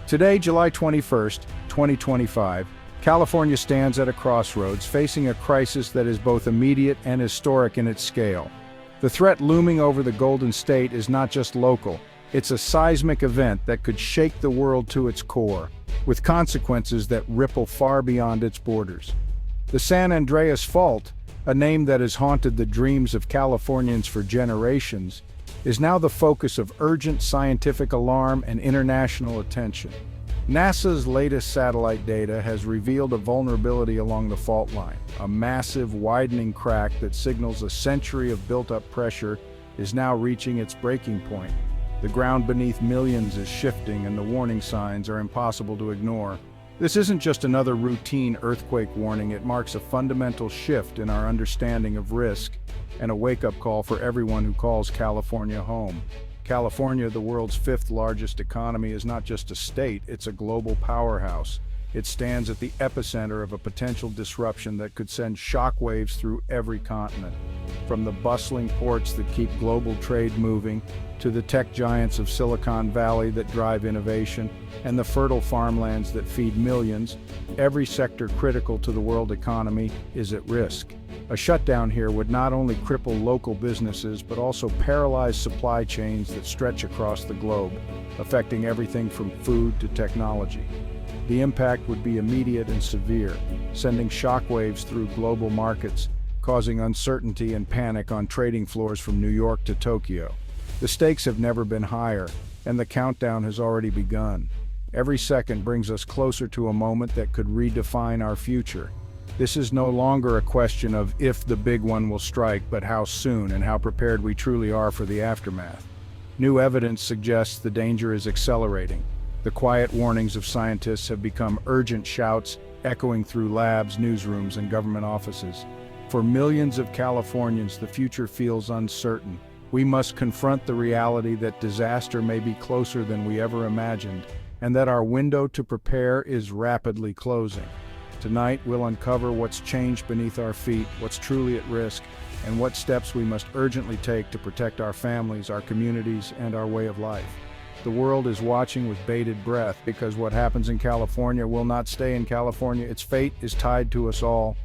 Today, July 21st, 2025, California stands at a crossroads, facing a crisis that is both immediate and historic in its scale. The threat looming over the Golden State is not just local, it's a seismic event that could shake the world to its core, with consequences that ripple far beyond its borders. The San Andreas Fault, a name that has haunted the dreams of Californians for generations, is now the focus of urgent scientific alarm and international attention. NASA's latest satellite data has revealed a vulnerability along the fault line. A massive, widening crack that signals a century of built-up pressure is now reaching its breaking point. The ground beneath millions is shifting, and the warning signs are impossible to ignore. This isn't just another routine earthquake warning, it marks a fundamental shift in our understanding of risk and a wake-up call for everyone who calls California home. California, the world's fifth largest economy, is not just a state, it's a global powerhouse. It stands at the epicenter of a potential disruption that could send shockwaves through every continent. From the bustling ports that keep global trade moving, to the tech giants of Silicon Valley that drive innovation, and the fertile farmlands that feed millions, every sector critical to the world economy is at risk. A shutdown here would not only cripple local businesses, but also paralyze supply chains that stretch across the globe, affecting everything from food to technology. The impact would be immediate and severe, sending shockwaves through global markets, causing uncertainty and panic on trading floors from New York to Tokyo. The stakes have never been higher, and the countdown has already begun. Every second brings us closer to a moment that could redefine our future. This is no longer a question of if the big one will strike, but how soon and how prepared we truly are for the aftermath. New evidence suggests the danger is accelerating. The quiet warnings of scientists have become urgent shouts, echoing through labs, newsrooms, and government offices. For millions of Californians, the future feels uncertain. We must confront the reality that disaster may be closer than we ever imagined, and that our window to prepare is rapidly closing. Tonight, we'll uncover what's changed beneath our feet, what's truly at risk, and what steps we must urgently take to protect our families, our communities, and our way of life. The world is watching with bated breath, because what happens in California will not stay in California. Its fate is tied to us all.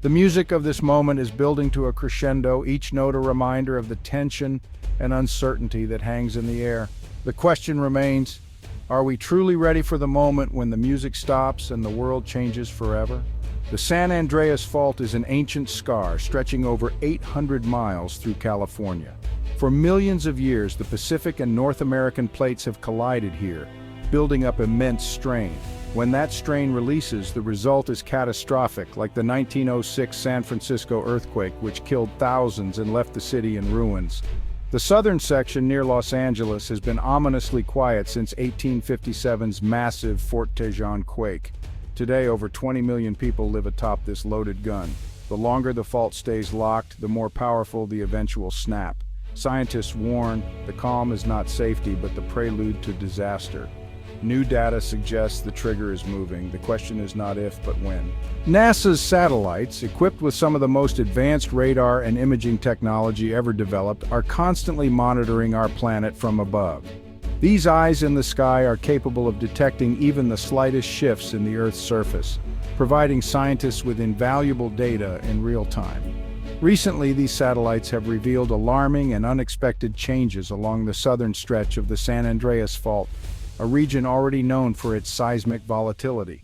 The music of this moment is building to a crescendo, each note a reminder of the tension and uncertainty that hangs in the air. The question remains, are we truly ready for the moment when the music stops and the world changes forever? The San Andreas Fault is an ancient scar stretching over 800 miles through California. For millions of years, the Pacific and North American plates have collided here, building up immense strain. When that strain releases, the result is catastrophic, like the 1906 San Francisco earthquake, which killed thousands and left the city in ruins. The southern section near Los Angeles has been ominously quiet since 1857's massive Fort Tejon quake. Today, over 20 million people live atop this loaded gun. The longer the fault stays locked, the more powerful the eventual snap. Scientists warn, the calm is not safety, but the prelude to disaster. New data suggests the trigger is moving. The question is not if, but when. NASA's satellites, equipped with some of the most advanced radar and imaging technology ever developed, are constantly monitoring our planet from above. These eyes in the sky are capable of detecting even the slightest shifts in the Earth's surface, providing scientists with invaluable data in real time. Recently, these satellites have revealed alarming and unexpected changes along the southern stretch of the San Andreas Fault, a region already known for its seismic volatility.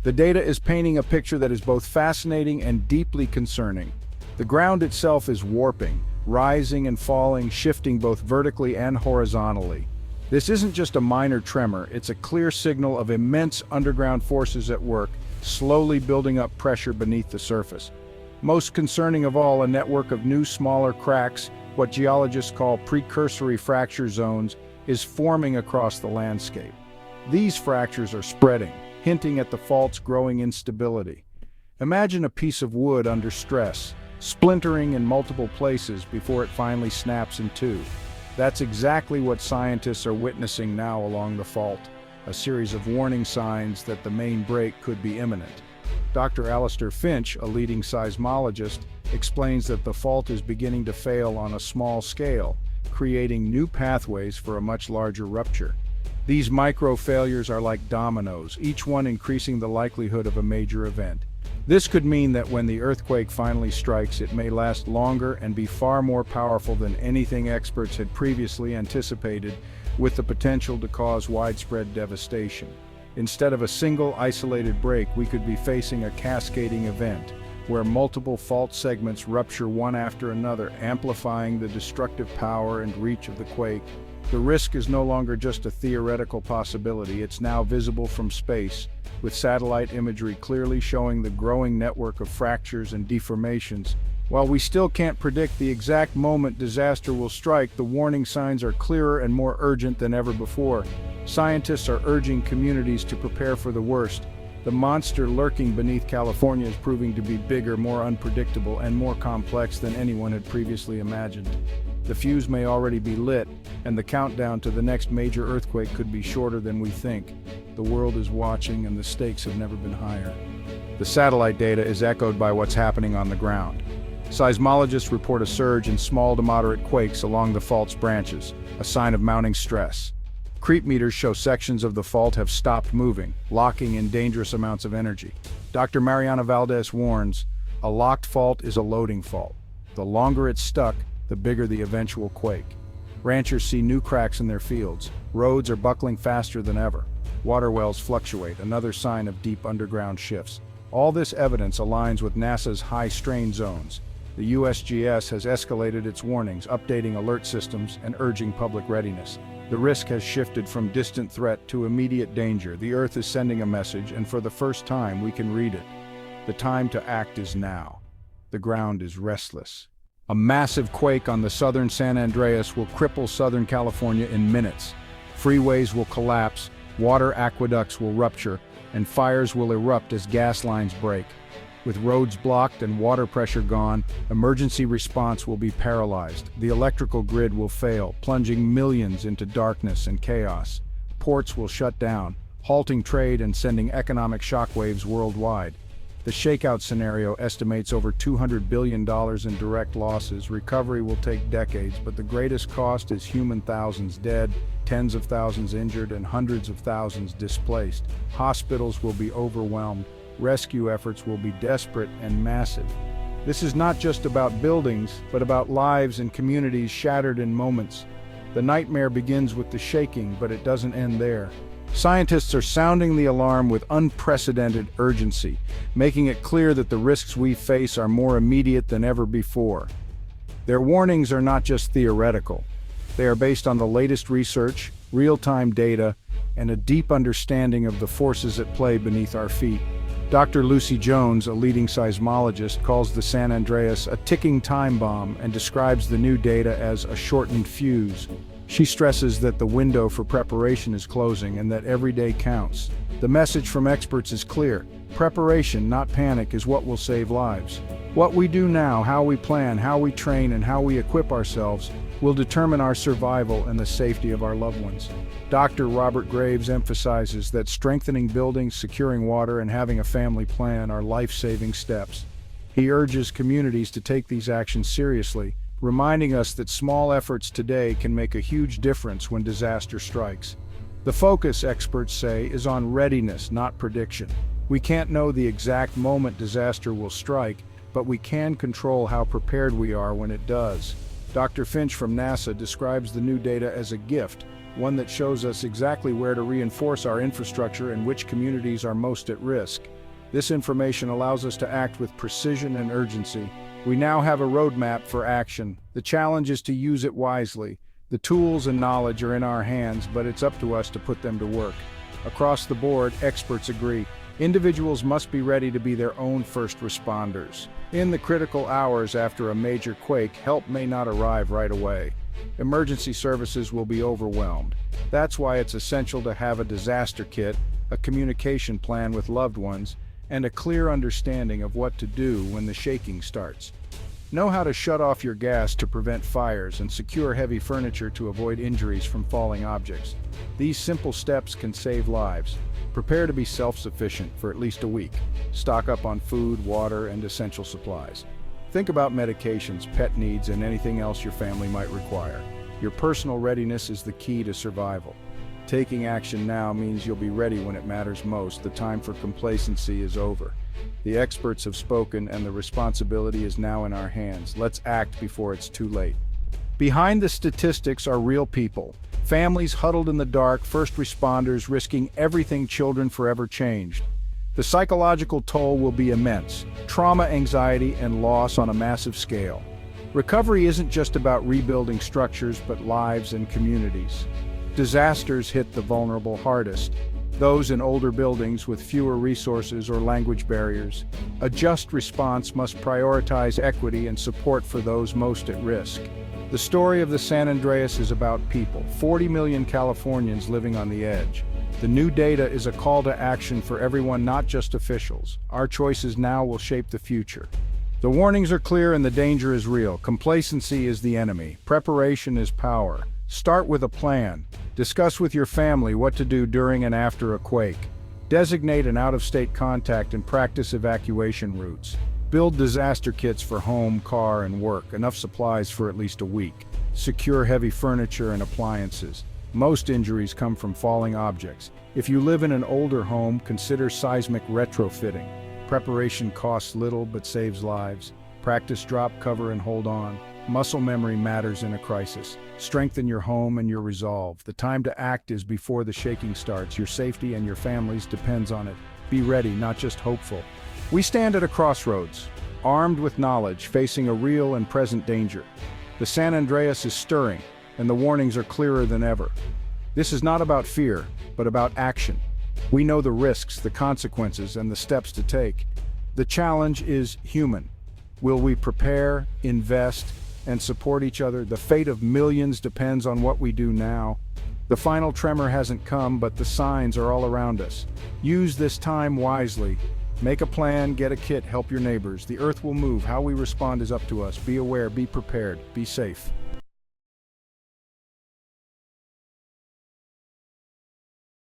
The data is painting a picture that is both fascinating and deeply concerning. The ground itself is warping, rising and falling, shifting both vertically and horizontally. This isn't just a minor tremor, it's a clear signal of immense underground forces at work, slowly building up pressure beneath the surface. Most concerning of all, a network of new smaller cracks, what geologists call precursory fracture zones, is forming across the landscape. These fractures are spreading, hinting at the fault's growing instability. Imagine a piece of wood under stress, splintering in multiple places before it finally snaps in two. That's exactly what scientists are witnessing now along the fault, a series of warning signs that the main break could be imminent. Dr. Alistair Finch, a leading seismologist, explains that the fault is beginning to fail on a small scale, creating new pathways for a much larger rupture. These micro failures are like dominoes, each one increasing the likelihood of a major event. This could mean that when the earthquake finally strikes, it may last longer and be far more powerful than anything experts had previously anticipated, with the potential to cause widespread devastation. Instead of a single isolated break, we could be facing a cascading event, where multiple fault segments rupture one after another, amplifying the destructive power and reach of the quake. The risk is no longer just a theoretical possibility, it's now visible from space, with satellite imagery clearly showing the growing network of fractures and deformations. While we still can't predict the exact moment disaster will strike, the warning signs are clearer and more urgent than ever before. Scientists are urging communities to prepare for the worst. The monster lurking beneath California is proving to be bigger, more unpredictable, and more complex than anyone had previously imagined. The fuse may already be lit, and the countdown to the next major earthquake could be shorter than we think. The world is watching, and the stakes have never been higher. The satellite data is echoed by what's happening on the ground. Seismologists report a surge in small to moderate quakes along the fault's branches, a sign of mounting stress. Creep meters show sections of the fault have stopped moving, locking in dangerous amounts of energy. Dr. Mariana Valdez warns, a locked fault is a loading fault. The longer it's stuck, the bigger the eventual quake. Ranchers see new cracks in their fields. Roads are buckling faster than ever. Water wells fluctuate, another sign of deep underground shifts. All this evidence aligns with NASA's high-strain zones. The USGS has escalated its warnings, updating alert systems and urging public readiness. The risk has shifted from distant threat to immediate danger. The Earth is sending a message, and for the first time we can read it. The time to act is now. The ground is restless. A massive quake on the southern San Andreas will cripple Southern California in minutes. Freeways will collapse, water aqueducts will rupture, and fires will erupt as gas lines break. With roads blocked and water pressure gone, emergency response will be paralyzed. The electrical grid will fail, plunging millions into darkness and chaos. Ports will shut down, halting trade and sending economic shockwaves worldwide. The shakeout scenario estimates over $200 billion in direct losses. Recovery will take decades, but the greatest cost is human thousands dead, tens of thousands injured, and hundreds of thousands displaced. Hospitals will be overwhelmed. Rescue efforts will be desperate and massive. This is not just about buildings, but about lives and communities shattered in moments. The nightmare begins with the shaking, but it doesn't end there. Scientists are sounding the alarm with unprecedented urgency, making it clear that the risks we face are more immediate than ever before. Their warnings are not just theoretical. They are based on the latest research, real-time data, and a deep understanding of the forces at play beneath our feet. Dr. Lucy Jones, a leading seismologist, calls the San Andreas a ticking time bomb and describes the new data as a shortened fuse. She stresses that the window for preparation is closing and that every day counts. The message from experts is clear. Preparation, not panic, is what will save lives. What we do now, how we plan, how we train, and how we equip ourselves will determine our survival and the safety of our loved ones. Dr. Robert Graves emphasizes that strengthening buildings, securing water, and having a family plan are life-saving steps. He urges communities to take these actions seriously, reminding us that small efforts today can make a huge difference when disaster strikes. The focus, experts say, is on readiness, not prediction. We can't know the exact moment disaster will strike, but we can control how prepared we are when it does. Dr. Finch from NASA describes the new data as a gift, one that shows us exactly where to reinforce our infrastructure and which communities are most at risk. This information allows us to act with precision and urgency. We now have a roadmap for action. The challenge is to use it wisely. The tools and knowledge are in our hands, but it's up to us to put them to work. Across the board, experts agree. Individuals must be ready to be their own first responders. In the critical hours after a major quake, help may not arrive right away. Emergency services will be overwhelmed. That's why it's essential to have a disaster kit, a communication plan with loved ones, and a clear understanding of what to do when the shaking starts. Know how to shut off your gas to prevent fires and secure heavy furniture to avoid injuries from falling objects. These simple steps can save lives. Prepare to be self-sufficient for at least a week. Stock up on food, water, and essential supplies. Think about medications, pet needs, and anything else your family might require. Your personal readiness is the key to survival. Taking action now means you'll be ready when it matters most. The time for complacency is over. The experts have spoken and the responsibility is now in our hands. Let's act before it's too late. Behind the statistics are real people. Families huddled in the dark, first responders risking everything, children forever changed. The psychological toll will be immense. Trauma, anxiety, and loss on a massive scale. Recovery isn't just about rebuilding structures, but lives and communities. Disasters hit the vulnerable hardest, those in older buildings with fewer resources or language barriers. A just response must prioritize equity and support for those most at risk. The story of the San Andreas is about people, 40 million Californians living on the edge. The new data is a call to action for everyone, not just officials. Our choices now will shape the future. The warnings are clear and the danger is real. Complacency is the enemy. Preparation is power. Start with a plan. Discuss with your family what to do during and after a quake. Designate an out-of-state contact and practice evacuation routes. Build disaster kits for home, car, and work, enough supplies for at least a week. Secure heavy furniture and appliances. Most injuries come from falling objects. If you live in an older home, consider seismic retrofitting. Preparation costs little but saves lives. Practice drop, cover, and hold on. Muscle memory matters in a crisis. Strengthen your home and your resolve. The time to act is before the shaking starts. Your safety and your family's depends on it. Be ready, not just hopeful. We stand at a crossroads, armed with knowledge, facing a real and present danger. The San Andreas is stirring, and the warnings are clearer than ever. This is not about fear, but about action. We know the risks, the consequences, and the steps to take. The challenge is human. Will we prepare, invest, and support each other? The fate of millions depends on what we do now. The final tremor hasn't come, but the signs are all around us. Use this time wisely. Make a plan, get a kit, help your neighbors. The earth will move. How we respond is up to us. Be aware, be prepared, be safe.